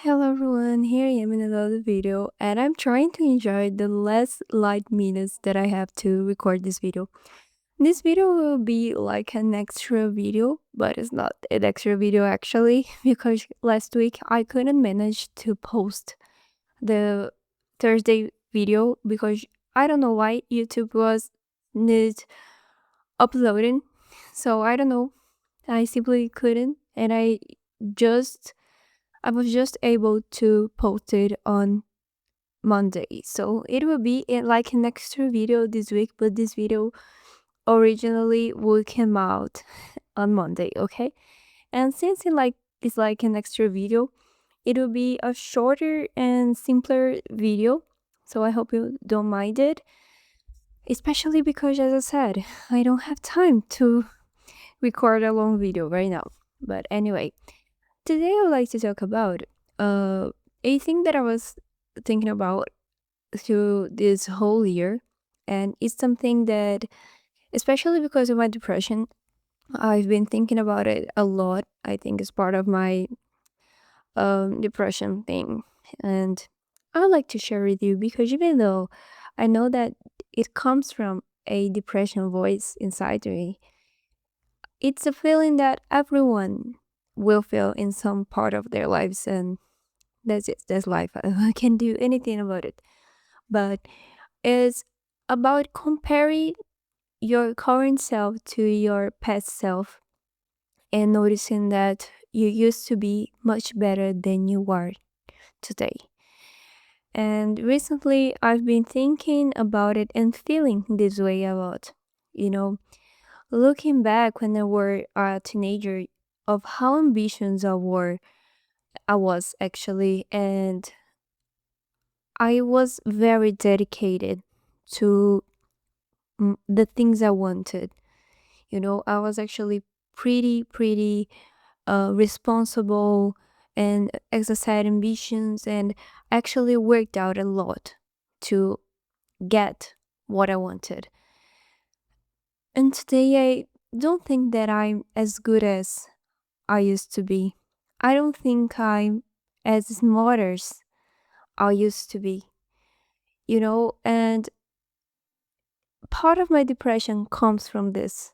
Hello everyone, here I am in another video and I'm trying to enjoy the last light minutes that I have to record this video. This video will be like an extra video, but it's not an extra video actually because last week I couldn't manage to post the Thursday video because I don't know why YouTube was not uploading. So I don't know. I simply couldn't and just I was just able to post it on Monday. So it will be like an extra video this week, but this video originally would come out on Monday, okay? And since it's like an extra video, it will be a shorter and simpler video. So I hope you don't mind it, especially because as I said, I don't have time to record a long video right now. But anyway, today I would like to talk about uh a thing that I was thinking about through this whole year, and it's something that, especially because of my depression, I've been thinking about it a lot. I think it's part of my depression thing, and I would like to share with you because even though I know that it comes from a depression voice inside me, it's a feeling that everyone will feel in some part of their lives, and that's it. That's life. I can't do anything about it. But it's about comparing your current self to your past self and noticing that you used to be much better than you are today. And recently, I've been thinking about it and feeling this way a lot. You know, looking back when I were a teenager, of how ambitious I was actually, and I was very dedicated to the things I wanted. I was actually pretty responsible and exercised ambitions and actually worked out a lot to get what I wanted. And today I don't think that I'm as good as I used to be. I don't think I'm as smart as I used to be, and part of my depression comes from this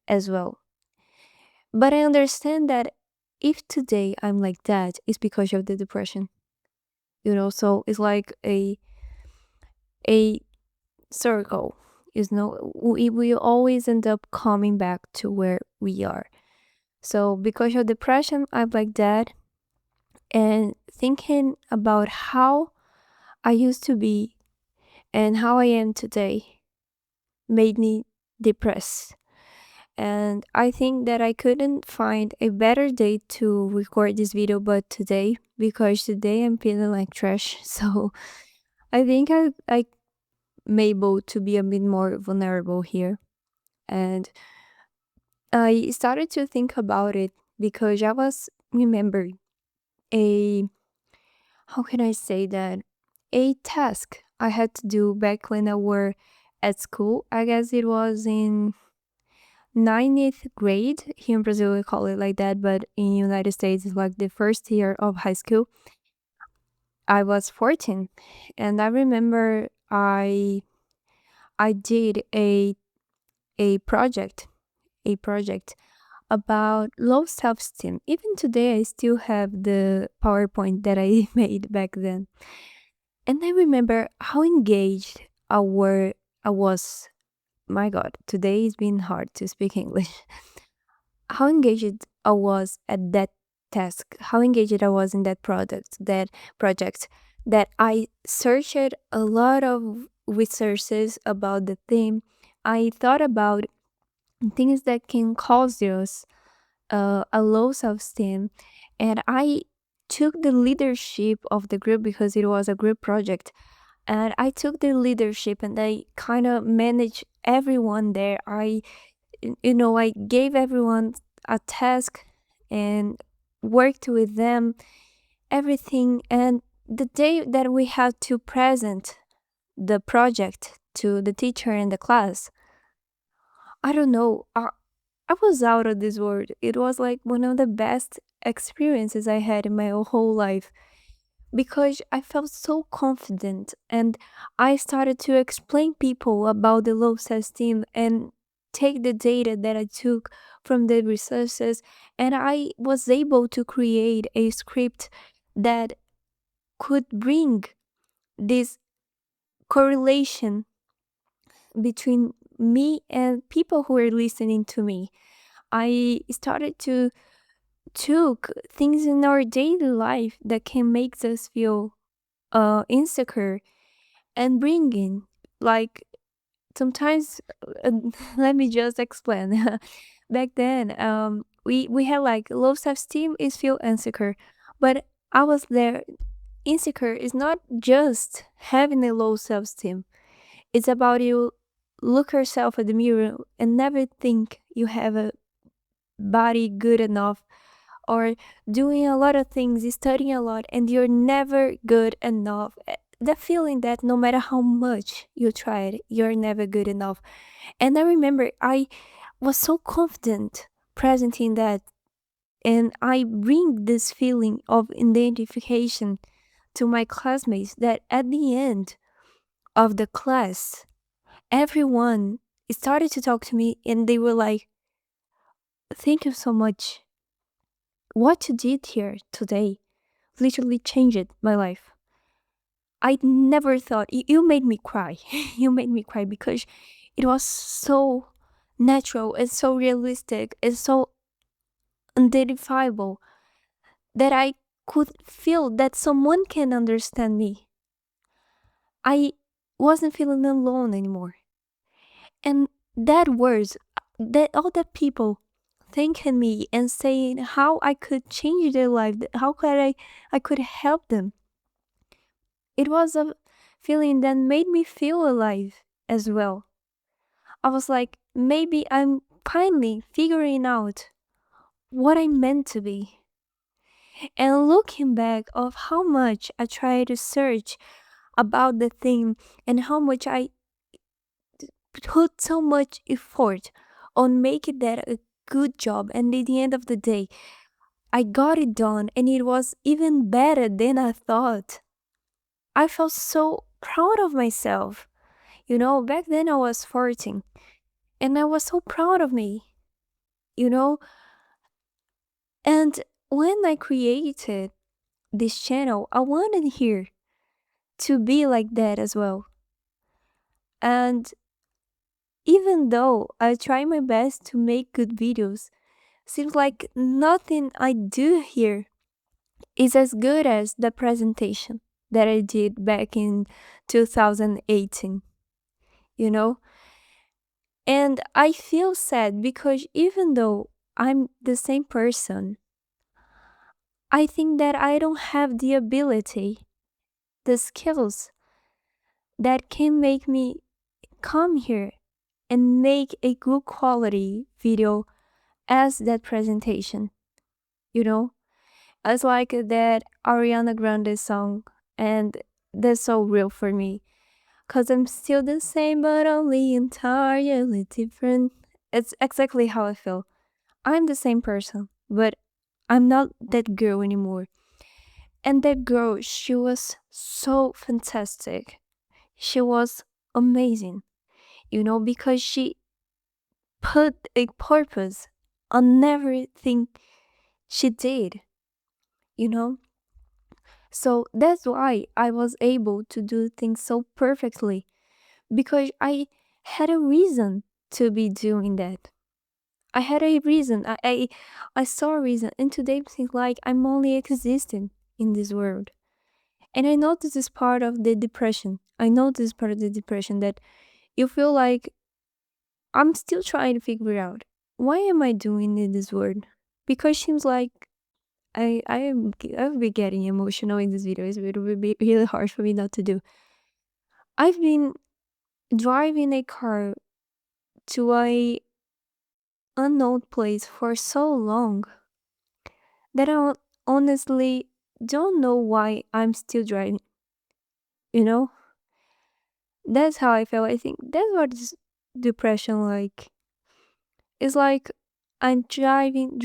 as well. But I understand that if today I'm like that, it's because of the depression. So it's like a circle. We always end up coming back to where we are. So because of depression, I'm like that, and thinking about how I used to be and how I am today made me depressed. And I think that I couldn't find a better day to record this video but today, because today I'm feeling like trash. So I think I am able to be a bit more vulnerable here. And I started to think about it because I was remembered a, how can I say that, a task I had to do back when I were at school. I guess it was in ninth grade. Here in Brazil we call it like that, but in United States it's like the first year of high school. I was 14, and I remember I did a project about low self-esteem. Even today I still have the PowerPoint that I made back then. And I remember how engaged I was. My God, today it's been hard to speak English. How engaged I was at that task, how engaged I was in that project, that I searched a lot of resources about the theme. I thought about things that can cause us a low self-esteem, and I took the leadership of the group because it was a group project. And I took the leadership and I kind of managed everyone there. I gave everyone a task and worked with them, everything. And the day that we had to present the project to the teacher in the class, I don't know, I was out of this world. It was like one of the best experiences I had in my whole life. because I felt so confident, and I started to explain people about the low self-esteem and take the data that I took from the resources, and I was able to create a script that could bring this correlation between me and people who are listening to me. I started to took things in our daily life that can make us feel insecure and bring in, like, sometimes uh, let me just explain. Back then, we had like low self-esteem is feel insecure, but I was there. Insecure is not just having a low self-esteem. It's about you look yourself at the mirror and never think you have a body good enough, or doing a lot of things, studying a lot, and you're never good enough. The feeling that no matter how much you tried, you're never good enough. And I remember I was so confident presenting that, and I bring this feeling of identification to my classmates that at the end of the class, everyone started to talk to me and they were like, "Thank you so much. What you did here today literally changed my life. I never thought you made me cry." You made me cry because it was so natural and so realistic and so unidentifiable that I could feel that someone can understand me. I wasn't feeling alone anymore. And that words, that all the people thanking me and saying how I could change their life, how could I could help them. It was a feeling that made me feel alive as well. I was like, maybe I'm finally figuring out what I meant to be. And looking back of how much I tried to search about the thing and how much I put so much effort on making that a good job, and at the end of the day I got it done and it was even better than I thought. I felt so proud of myself. You know, back then I was 14 and I was so proud of me, you know? And when I created this channel, I wanted here to be like that as well. And even though I try my best to make good videos, seems like nothing I do here is as good as the presentation that I did back in 2018, you know? And I feel sad because even though I'm the same person, I think that I don't have the ability, the skills that can make me come here and make a good quality video as that presentation, you know? As like that Ariana Grande song, and that's so real for me. Cause I'm still the same but only entirely different. It's exactly how I feel. I'm the same person, but I'm not that girl anymore. And that girl, she was so fantastic. She was amazing, you know, because she put a purpose on everything she did, you know? So that's why I was able to do things so perfectly, because I had a reason to be doing that. I had a reason. I saw a reason. And today it seems like I'm only existing in this world. And I know this is part of the depression. I know this is part of the depression that you feel like I'm still trying to figure out why am I doing in this world? Because it seems like I'll be getting emotional in this video. It will be really hard for me not to do. I've been driving a car to a unknown place for so long that I honestly don't know why I'm still driving, you know? That's how I feel. I think that's what is depression like. It's like I'm driving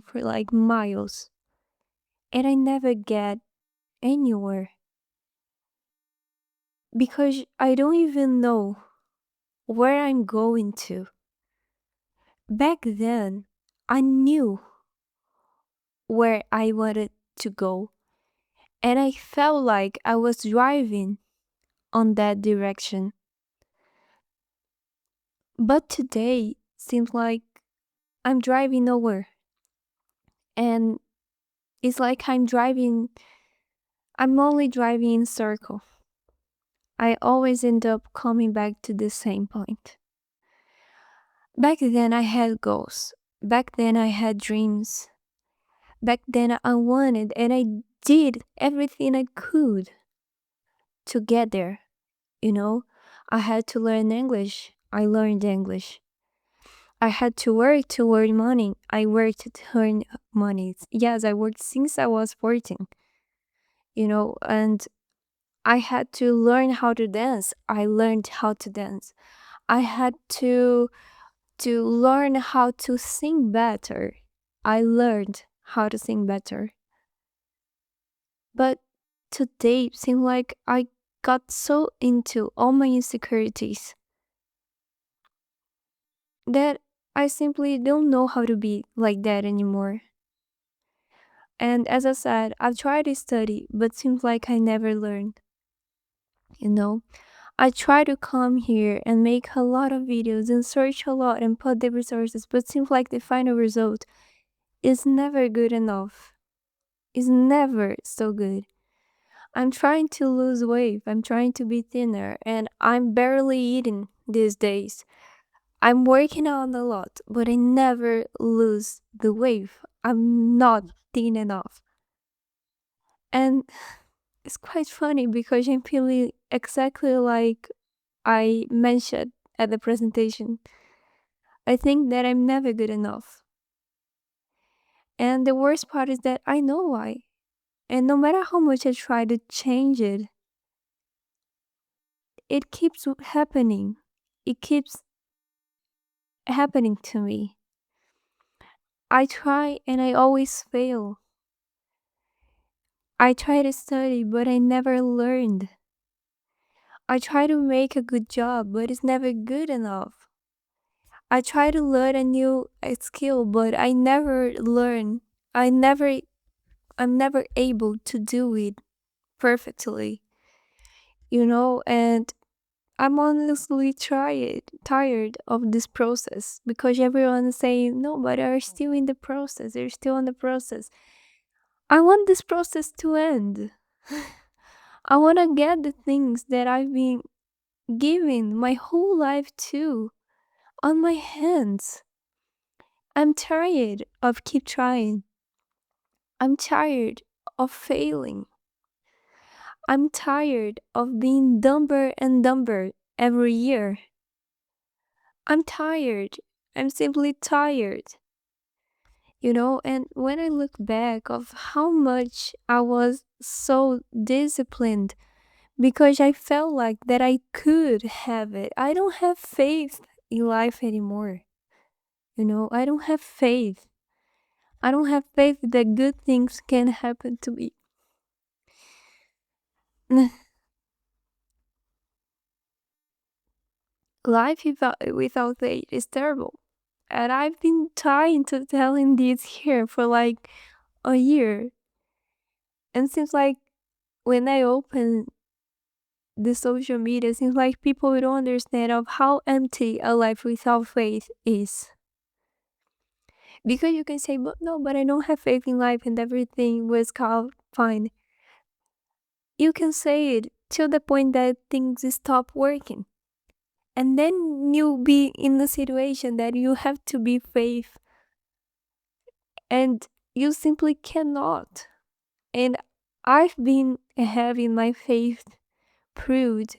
for like miles. and I never get anywhere because I don't even know where I'm going to. Back then, I knew where I wanted to go, and I felt like I was driving on that direction. But today seems like I'm driving nowhere, and it's like I'm only driving in circle. I always end up coming back to the same point. Back then I had goals. Back then I had dreams. Back then I wanted and I did everything I could to get there. You know, I had to learn English. I learned English. I had to work to earn money. I worked to earn money. Yes, I worked since I was 14, and I had to learn how to dance. I learned how to dance. I had to learn how to sing better. I learned how to sing better. But today it seemed like I got so into all my insecurities that I simply don't know how to be like that anymore. And as I said, I've tried to study, but seems like I never learned. You know, I try to come here and make a lot of videos and search a lot and put the resources, but seems like the final result is never good enough. Is never so good. I'm trying to lose weight. I'm trying to be thinner, and I'm barely eating these days. I'm working out a lot, but I never lose the weight. I'm not thin enough. And it's quite funny because I'm feeling exactly like I mentioned at the presentation. I think that I'm never good enough. And the worst part is that I know why. And no matter how much I try to change it, it keeps happening. It keeps happening to me. I try and I always fail. I try to study, but I never learned. I try to make a good job, but it's never good enough. I try to learn a new skill, but I never learn. I never I'm never able to do it perfectly, and I'm honestly tired of this process because everyone is saying, no, but they're still in the process. They're still in the process. I want this process to end. I want to get the things that I've been giving my whole life to on my hands. I'm tired of keep trying. I'm tired of failing. I'm tired of being dumber and dumber every year. I'm tired. I'm simply tired. And when I look back of how much I was so disciplined because I felt like that I could have it. I don't have faith in life anymore. I don't have faith. I don't have faith that good things can happen to me. Life without faith is terrible. And I've been trying to tell him this here for like a year. And seems like when I open the social media, seems like people don't understand of how empty a life without faith is. Because you can say, but no, but I don't have faith in life and everything was called fine. You can say it till the point that things stop working. And then you'll be in the situation that you have to be faith and you simply cannot. And I've been having my faith proved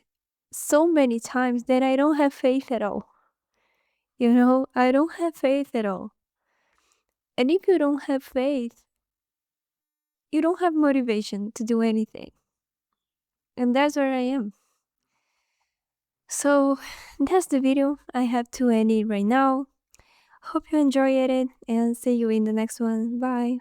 so many times that I don't have faith at all. I don't have faith at all. And if you don't have faith, you don't have motivation to do anything. And that's where I am. So that's the video. I have to end it right now. Hope you enjoyed it and see you in the next one. Bye.